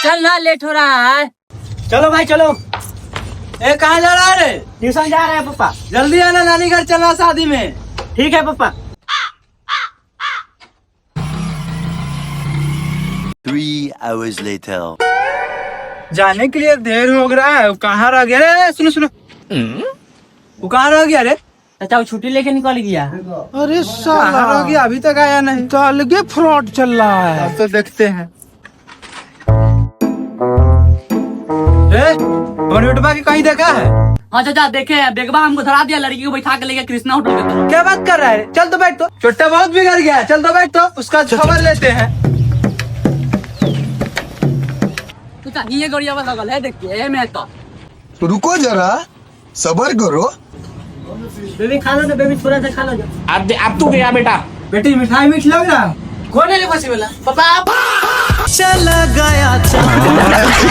चल ना, लेट हो रहा है। चलो भाई चलो। ए कहाँ जा रहा है? ट्यूशन जा रहे हैं पापा। जल्दी आना, नानी घर चलना शादी में। ठीक है पापा। 3 hours later. जाने के लिए देर हो रहा है। कहाँ रह गया रे? सुनो सुनो, वो कहाँ रह गया रे? चाचा वो छुट्टी लेके निकल गया। अरे कहाँ रह गया? अभी तक आया नहीं। अलगे फ्रॉड चल रहा है। अब तो देखते हैं। और बेटवा की कहीं देखा है? हाँ चाचा देखे, बेगवा हमको धरा दिया, लड़की को बैठा के लेके कृष्णा होटल के तरफ। क्या बात कर रहा है? चल तो बैठ तो। छोटा बहुत बिगड़ गया है। चल तो बैठ तो, उसका खबर लेते हैं। चाचा ये गड़िया वाला लगल है, देखिए मैं तो। रुको जरा, सबर करो। बेबी खा लो ना, बेबी थोड़ा सा खा लो। अब तू गया बेटा। बेटी मिठाई मीठ लग रहा। कौन है ले बसी वाला? पापा चला गया